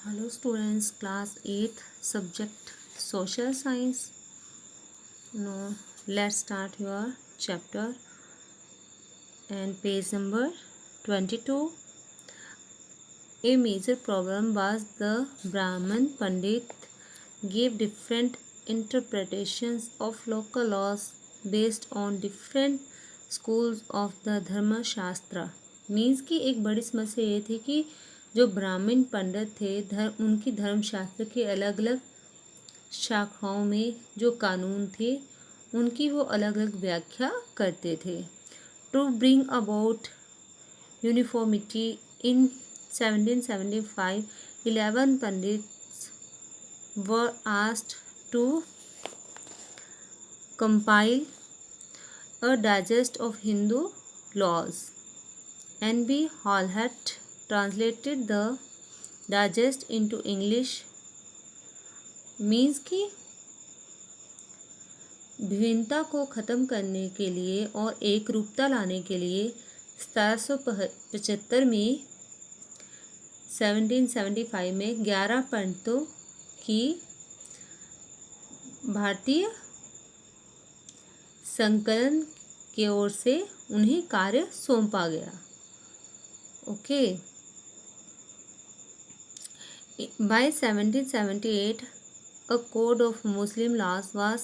Hello students, class 8th subject social science. Now let's start your chapter and page number 22. A major problem was the Brahman Pandit gave different interpretations of local laws based on different schools of the Dharma Shastra. Means की एक बड़ी समस्या ये थी कि जो ब्राह्मण पंडित थे उनकी धर्मशास्त्र के अलग अलग शाखाओं में जो कानून थे उनकी वो अलग अलग व्याख्या करते थे. To bring about uniformity in 1775 11 pandits were asked to compile a digest of Hindu laws. N.B. Halhat translated the digest into English. Means की विभिन्नता को ख़त्म करने के लिए और एक रूपता लाने के लिए 1775 में 1775 में 11 पंडितों की भारतीय संकलन की ओर से उन्हें कार्य सौंपा गया. Okay. By 1778 a code of Muslim laws was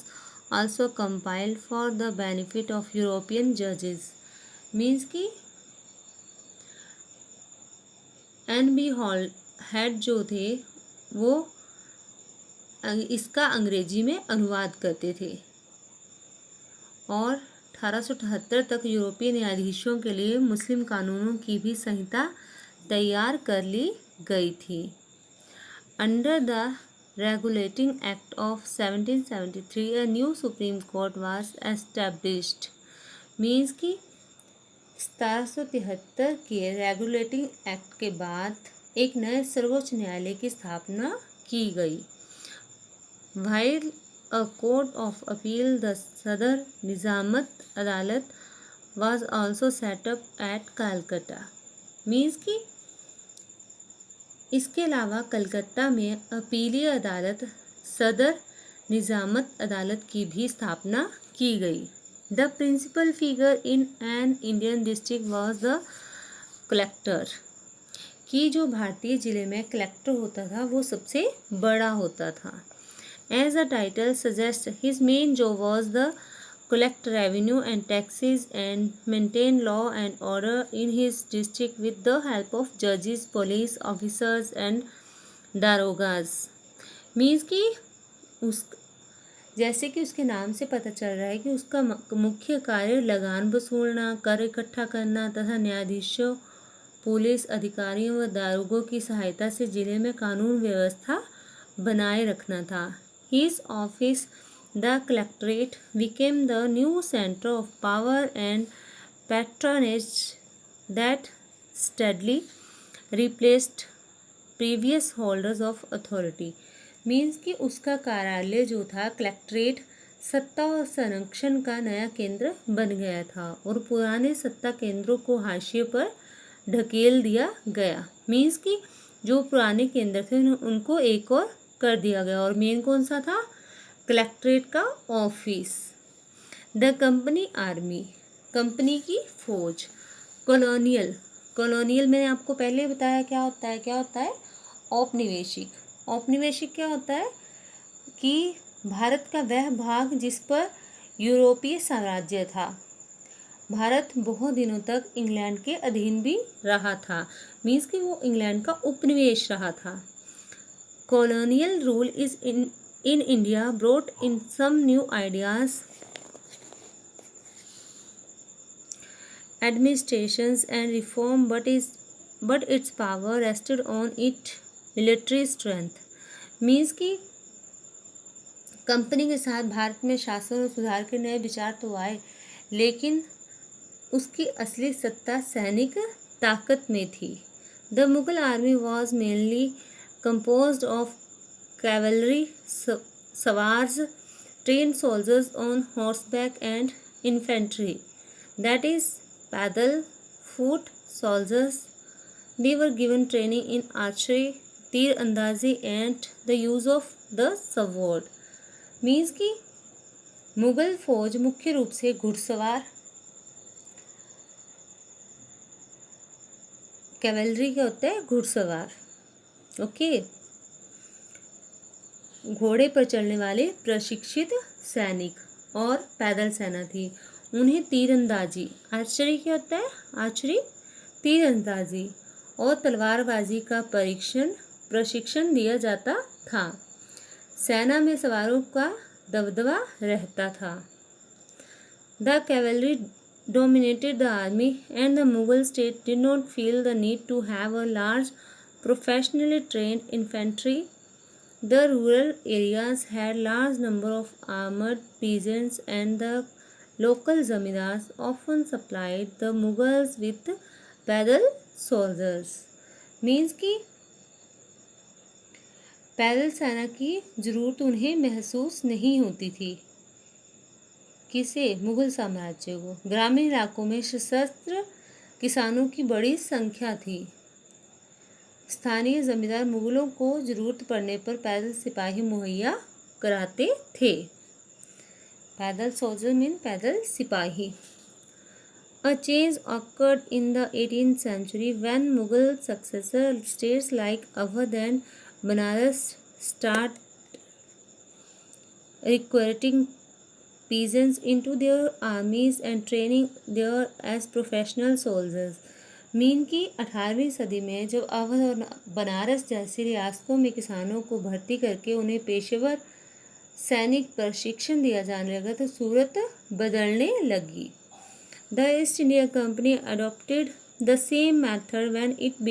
also compiled for the benefit of European judges. Means की N.B. Halhat जो थे वो इसका अंग्रेजी में अनुवाद करते थे और 1878 तक यूरोपीय न्यायाधीशों के लिए मुस्लिम कानूनों की भी संहिता तैयार कर ली गई थी. Under the regulating act of 1773 a new supreme court was established. Means की 1773 के रेगुलेटिंग एक्ट के बाद एक नए सर्वोच्च न्यायालय की स्थापना की गई. While A court of appeal, the Sadar Nizamat Adalat, was also set up at Calcutta. Means की इसके अलावा कलकत्ता में अपीलीय अदालत सदर निजामत अदालत की भी स्थापना की गई. The principal figure in an Indian district was the collector. कि जो भारतीय जिले में कलेक्टर होता था वो सबसे बड़ा होता था. As the title suggests, his main job was to collect revenue and taxes and maintain law and order in his district with the help of judges, police officers and darogas. Means कि उस जैसे कि उसके नाम से पता चल रहा है कि उसका मुख्य कार्य लगान वसूलना, कर इकट्ठा करना तथा न्यायाधीशों, पुलिस अधिकारियों व दारोगों की सहायता से जिले में कानून व्यवस्था बनाए रखना था. His office, the collectorate, became the new center of power and patronage that steadily replaced previous holders of authority. Means कि उसका कार्यालय जो था कलेक्ट्रेट सत्ता और संरक्षण का नया केंद्र बन गया था और पुराने सत्ता केंद्रों को हाशिए पर ढकेल दिया गया. मीन्स कि जो पुराने केंद्र थे उनको एक और कर दिया गया और मेन कौन सा था? कलेक्ट्रेट का office. The company army, company की फौज. कॉलोनियल, कॉलोनियल मैंने आपको पहले बताया क्या होता है औपनिवेशिक. औपनिवेशिक क्या होता है कि भारत का वह भाग जिस पर यूरोपीय साम्राज्य था. भारत बहुत दिनों तक इंग्लैंड के अधीन भी रहा था. मीन्स कि वो इंग्लैंड का उपनिवेश रहा था. Colonial rule is in India brought in some new ideas, administrations and reform, but its power rested on its military strength. Means कि कंपनी के साथ भारत में शासन और सुधार के नए विचार तो आए लेकिन उसकी असली सत्ता सैनिक ताकत में थी. The Mughal army was mainly composed of cavalry, savars, trained soldiers on horseback and infantry, that is paddle foot soldiers. They were given training in archery, तीर अंदाजी and the use of the sword. Means कि मुगल फौज मुख्य रूप से घुड़सवार, cavalry क्या होता है, घुड़सवार, ओके, घोड़े पर चलने वाले प्रशिक्षित सैनिक और पैदल सेना थी। उन्हें तीरंदाजी, आर्चरी क्या होता है, आर्चरी, तीरंदाजी और तलवारबाजी का प्रशिक्षण दिया जाता था। सेना में सवारों का दबदबा रहता था। The cavalry dominated the army and the Mughal state did not feel the need to have a large professionally trained infantry. The rural areas had large number of armored peasants and the local zamindars often supplied the Mughals with पैदल soldiers. Means कि पैदल सेना की जरूरत उन्हें महसूस नहीं होती थी। किसे, मुगल साम्राज्य को। ग्रामीण इलाकों में सशस्त्र किसानों की बड़ी संख्या थी। स्थानीय जमींदार मुगलों को जरूरत पड़ने पर पैदल सिपाही मुहैया कराते थे। पैदल सोल्जर मीन पैदल सिपाही। A change occurred in the 18th century when Mughal successor states like Awadh and Banaras start recruiting peasants into their armies and training there as professional soldiers. Mean की 18वीं सदी में जब अवध और बनारस जैसी रियासतों में किसानों को भर्ती करके उन्हें पेशेवर सैनिक प्रशिक्षण दिया जाने लगा तो सूरत बदलने लगी। The east India company adopted the same method when it